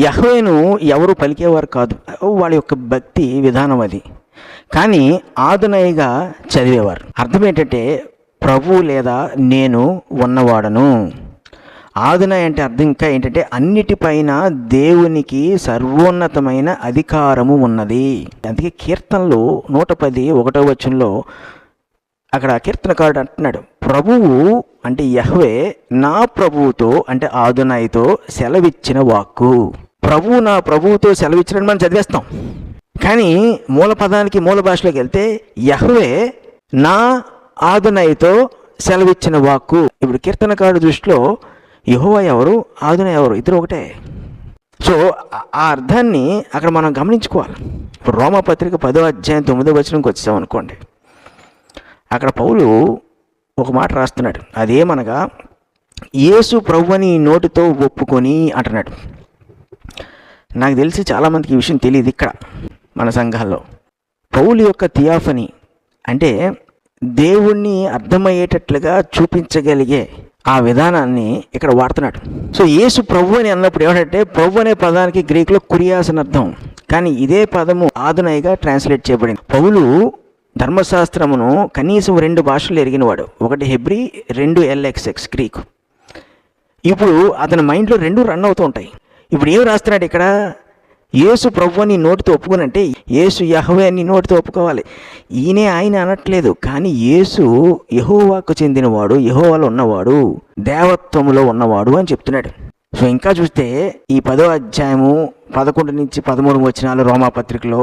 యెహోవాను ఎవరు పలికేవారు కాదు, వాళ్ళ యొక్క భక్తి విధానం అది. కానీ ఆదునైగా చదివేవారు. అర్థం ఏంటంటే ప్రభు లేదా నేను ఉన్నవాడను. ఆదునై అంటే అర్థం ఇంకా ఏంటంటే అన్నిటిపైన దేవునికి సర్వోన్నతమైన అధికారము ఉన్నది. అందుకే కీర్తనలు 110:1 వచనంలో అక్కడ కీర్తనకారుడు అంటున్నాడు, ప్రభువు అంటే యెహోవా నా ప్రభువుతో అంటే ఆదునైతో సెలవిచ్చిన వాక్కు. ప్రభువు నా ప్రభువుతో సెలవిచ్చినని మనం చదివేస్తాం. కానీ మూల పదానికి మూల భాషలోకి వెళ్తే యెహోవా నా ఆదునైతో సెలవిచ్చిన వాక్కు. ఇప్పుడు కీర్తనకారుడు దృష్టిలో యెహోవా ఎవరు, ఆదునై ఎవరు, ఇద్దరు ఒకటే. సో ఆ అర్థాన్ని అక్కడ మనం గమనించుకోవాలి. ఇప్పుడు రోమాపత్రిక 10:9 వచ్చాం అనుకోండి, అక్కడ పౌలు ఒక మాట రాస్తున్నాడు. అదేమనగా యేసు ప్రభువని నోటితో ఒప్పుకొని అంటున్నాడు. నాకు తెలిసి చాలామందికి ఈ విషయం తెలియదు. ఇక్కడ మన సంఘాల్లో పౌలు యొక్క థియాఫనీ అంటే దేవుణ్ణి అర్థమయ్యేటట్లుగా చూపించగలిగే ఆ విధానాన్ని ఇక్కడ వాడుతున్నాడు. సో యేసు ప్రభు అని అన్నప్పుడు ఏమంటే ప్రభు అనే పదానికి గ్రీకులో కురియాస్ అని అర్థం, కానీ ఇదే పదము ఆదునైగా ట్రాన్స్లేట్ చేయబడింది. పౌలు ధర్మశాస్త్రమును కనీసం 2 భాషలు ఎరిగినవాడు. ఒకటి హెబ్రీ, 2 LXX గ్రీకు. ఇప్పుడు అతని మైండ్లో 2 రన్ అవుతూ ఉంటాయి. ఇప్పుడు ఏం రాస్తున్నాడు ఇక్కడ, యేసు ప్రభు అని నోటితో ఒప్పుకోనంటే యేసు యెహోవా అని నోటితో ఒప్పుకోవాలి. ఈయనే ఆయన అనట్లేదు, కానీ యేసు యెహోవాకు చెందినవాడు, యెహోవాలో ఉన్నవాడు, దేవత్వములో ఉన్నవాడు అని చెప్తున్నాడు. సో ఇంకా చూస్తే ఈ 10వ అధ్యాయము 11-13 వచనాలు రోమాపత్రికలో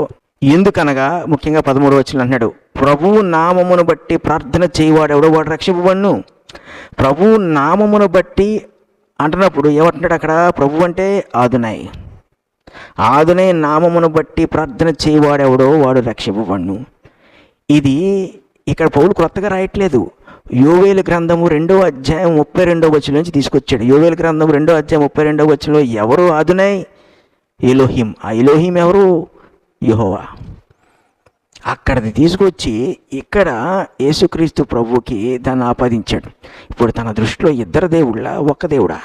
ఎందుకనగా ముఖ్యంగా 13వ వచనం అంటున్నాడు, ప్రభువు నామమును బట్టి ప్రార్థన చేయవాడెవడో వాడు రక్షింపబడును. ప్రభువు నామమును బట్టి అంటున్నప్పుడు ఏమంటున్నాడు అక్కడ, ప్రభు అంటే ఆదునై, ఆదునై నామమును బట్టి ప్రార్థన చేయవాడెవడో వాడు రక్షింపబడును. ఇది ఇక్కడ పౌలు కొత్తగా రాయట్లేదు. యోవేలు గ్రంథము 2:32 వచనం నుంచి తీసుకొచ్చాడు. యోవేలు గ్రంథం 2:32 వచనంలో ఎవరు ఆదునై, ఎలోహిం. ఆ ఎలోహిం ఎవరు, యెహోవా. అక్కడిది తీసుకొచ్చి ఇక్కడ యేసుక్రీస్తు ప్రభువుకి దాన్ని ఆపాదించాడు. ఇప్పుడు తన దృష్టిలో 2 దేవుళ్ళ, ఒక్క దేవుడా?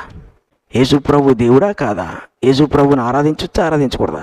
యేసు ప్రభు దేవుడా కాదా? యేసు ప్రభుని ఆరాధించొచ్చా, ఆరాధించకూడదా?